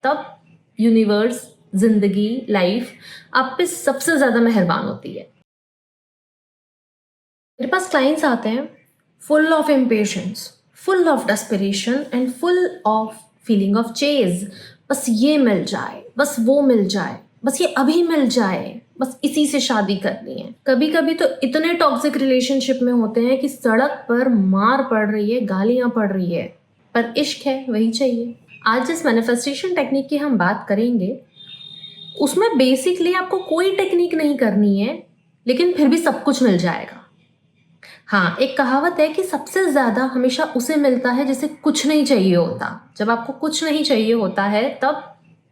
तब यूनिवर्स, जिंदगी, लाइफ आप पे सबसे ज़्यादा मेहरबान होती है। मेरे पास क्लाइंट्स आते हैं full of impatience, full of desperation and full of feeling of chase. बस ये मिल जाए, बस वो मिल जाए, बस ये अभी मिल जाए, बस इसी से शादी करनी है। कभी कभी तो इतने टॉक्सिक रिलेशनशिप में होते हैं कि सड़क पर मार पड़ रही है, गालियां पड़ रही है, पर इश्क है वही चाहिए। आज जिस मैनिफेस्टेशन टेक्निक की हम बात करेंगे उसमें बेसिकली आपको कोई टेक्निक नहीं करनी है, लेकिन फिर भी सब कुछ मिल जाएगा। हाँ, एक कहावत है कि सबसे ज़्यादा हमेशा उसे मिलता है जिसे कुछ नहीं चाहिए होता। जब आपको कुछ नहीं चाहिए होता है तब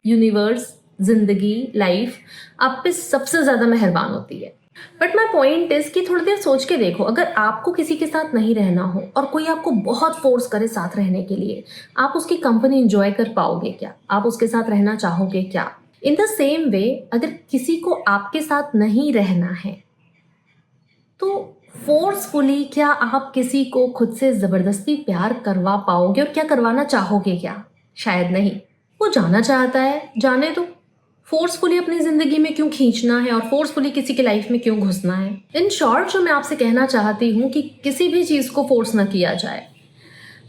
यूनिवर्स, जिंदगी, लाइफ आप पे सबसे ज़्यादा मेहरबान होती है। बट माई पॉइंट इज कि थोड़ी देर सोच के देखो, अगर आपको किसी के साथ नहीं रहना हो और कोई आपको बहुत फोर्स करे साथ रहने के लिए, आप उसकी कंपनी इंजॉय कर पाओगे क्या? आप उसके साथ रहना चाहोगे क्या? इन द सेम वे, अगर किसी को आपके साथ नहीं रहना है तो फोर्सफुली क्या आप किसी को खुद से जबरदस्ती प्यार करवा पाओगे? और क्या करवाना चाहोगे क्या? शायद नहीं। वो जाना चाहता है, जाने दो। फोर्सफुली अपनी जिंदगी में क्यों खींचना है और फोर्सफुली किसी की लाइफ में क्यों घुसना है? इन शॉर्ट जो मैं आपसे कहना चाहती हूँ कि किसी भी चीज को फोर्स ना किया जाए।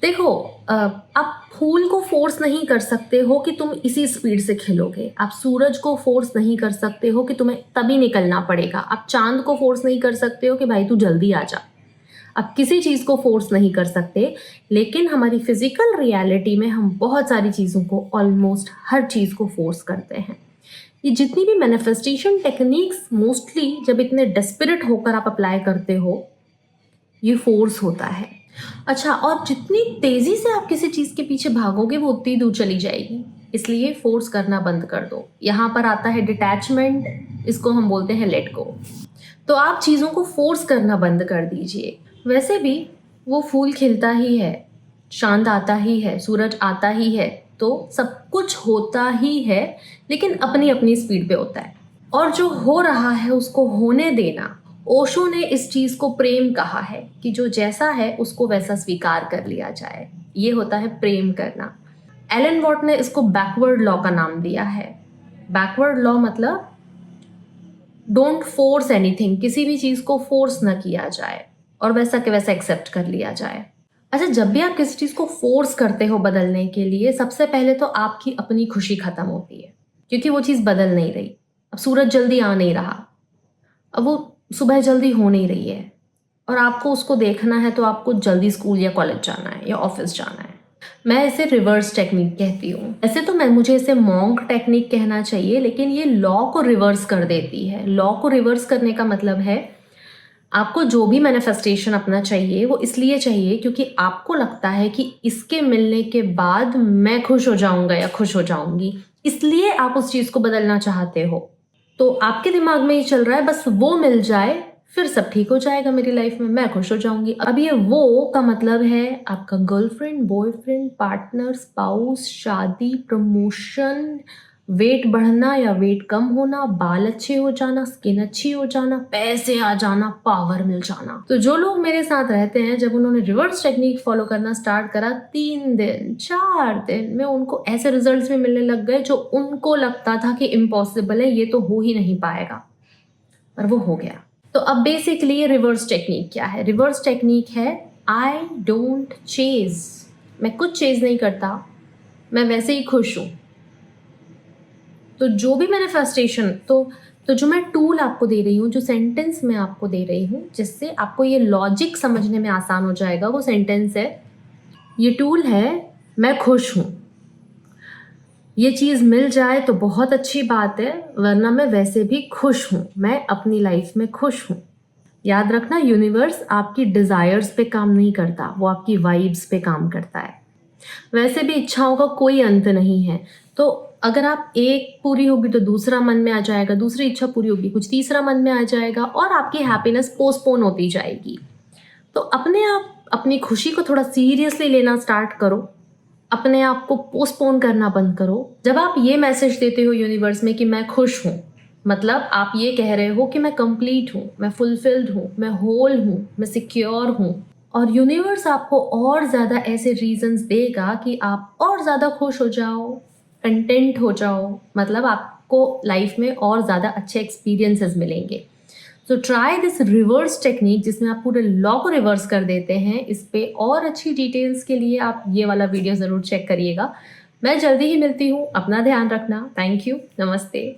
देखो, आप फूल को फोर्स नहीं कर सकते हो कि तुम इसी स्पीड से खिलोगे। आप सूरज को फोर्स नहीं कर सकते हो कि तुम्हें तभी निकलना पड़ेगा। आप चांद को फोर्स नहीं कर सकते हो कि भाई तू जल्दी आ जा। आप किसी चीज़ को फोर्स नहीं कर सकते, लेकिन हमारी फिजिकल रियलिटी में हम बहुत सारी चीज़ों को, ऑलमोस्ट हर चीज़ को फोर्स करते हैं। ये जितनी भी मैनिफेस्टेशन टेक्निक्स मोस्टली जब इतने डेस्परेट होकर आप अप्लाई करते हो, ये फोर्स होता है। अच्छा, और जितनी तेजी से आप किसी चीज के पीछे भागोगे वो उतनी दूर चली जाएगी। इसलिए फोर्स करना बंद कर दो। यहाँ पर आता है डिटैचमेंट, इसको हम बोलते हैं लेट गो। तो आप चीज़ों को फोर्स करना बंद कर दीजिए। वैसे भी वो फूल खिलता ही है, चांद आता ही है, सूरज आता ही है, तो सब कुछ होता ही है, लेकिन अपनी अपनी स्पीड पे होता है। और जो हो रहा है उसको होने देना। ओशो ने इस चीज को प्रेम कहा है कि जो जैसा है उसको वैसा स्वीकार कर लिया जाए। ये होता है प्रेम करना। एलन वॉट ने इसको बैकवर्ड लॉ का नाम दिया है। बैकवर्ड लॉ मतलब डोंट फोर्स एनीथिंग, किसी भी चीज को फोर्स ना किया जाए और वैसा के वैसा एक्सेप्ट कर लिया जाए। अच्छा, जब भी आप किसी चीज को फोर्स करते हो बदलने के लिए, सबसे पहले तो आपकी अपनी खुशी खत्म होती है, क्योंकि वो चीज बदल नहीं रही। अब सूरज जल्दी आ नहीं रहा, अब वो सुबह जल्दी हो नहीं रही है, और आपको उसको देखना है तो आपको जल्दी स्कूल या कॉलेज जाना है या ऑफिस जाना है। मैं इसे रिवर्स टेक्निक कहती हूँ। ऐसे तो मुझे इसे मॉन्क टेक्निक कहना चाहिए, लेकिन ये लॉ को रिवर्स कर देती है। लॉ को रिवर्स करने का मतलब है आपको जो भी मैनिफेस्टेशन अपना चाहिए वो इसलिए चाहिए क्योंकि आपको लगता है कि इसके मिलने के बाद मैं खुश हो जाऊंगा या खुश हो जाऊंगी, इसलिए आप उस चीज को बदलना चाहते हो। तो आपके दिमाग में ये चल रहा है बस वो मिल जाए फिर सब ठीक हो जाएगा, मेरी लाइफ में मैं खुश हो जाऊंगी। अब ये वो का मतलब है आपका गर्लफ्रेंड, बॉयफ्रेंड, पार्टनर, स्पाउस, शादी, प्रमोशन, वेट बढ़ना या वेट कम होना, बाल अच्छे हो जाना, स्किन अच्छी हो जाना, पैसे आ जाना, पावर मिल जाना। तो जो लोग मेरे साथ रहते हैं, जब उन्होंने रिवर्स टेक्निक फॉलो करना स्टार्ट करा, 3 दिन 4 दिन में उनको ऐसे रिजल्ट्स भी मिलने लग गए जो उनको लगता था कि इम्पॉसिबल है, ये तो हो ही नहीं पाएगा, पर वो हो गया। तो अब बेसिकली रिवर्स टेक्निक क्या है? रिवर्स टेक्निक है आई डोंट चेज। मैं कुछ चेज नहीं करता, मैं वैसे ही खुश हूं। तो जो भी मैनिफेस्टेशन, तो जो मैं टूल आपको दे रही हूँ, जो सेंटेंस मैं आपको दे रही हूँ जिससे आपको ये लॉजिक समझने में आसान हो जाएगा, वो सेंटेंस है, ये टूल है मैं खुश हूँ। ये चीज़ मिल जाए तो बहुत अच्छी बात है, वरना मैं वैसे भी खुश हूँ, मैं अपनी लाइफ में खुश हूँ। याद रखना, यूनिवर्स आपकी डिज़ायर्स पे काम नहीं करता, वो आपकी वाइब्स पे काम करता है। वैसे भी इच्छाओं का कोई अंत नहीं है, तो अगर आप एक पूरी होगी तो दूसरा मन में आ जाएगा, दूसरी इच्छा पूरी होगी कुछ तीसरा मन में आ जाएगा, और आपकी हैप्पीनेस पोस्टपोन होती जाएगी। तो अपने आप अपनी खुशी को थोड़ा सीरियसली लेना स्टार्ट करो, अपने आप को पोस्टपोन करना बंद करो। जब आप ये मैसेज देते हो यूनिवर्स में कि मैं खुश हूँ, मतलब आप ये कह रहे हो कि मैं कंप्लीट हूँ, मैं फुलफिल्ड हूँ, मैं होल हूँ, मैं सिक्योर हूँ। और यूनिवर्स आपको और ज़्यादा ऐसे रीजंस देगा कि आप और ज़्यादा खुश हो जाओ, कंटेंट हो जाओ, मतलब आपको लाइफ में और ज़्यादा अच्छे एक्सपीरियंसेस मिलेंगे। So try this reverse technique जिसमें आप पूरे लॉ को रिवर्स कर देते हैं। इस पे और अच्छी डिटेल्स के लिए आप ये वाला वीडियो ज़रूर चेक करिएगा। मैं जल्दी ही मिलती हूँ, अपना ध्यान रखना। थैंक यू, नमस्ते।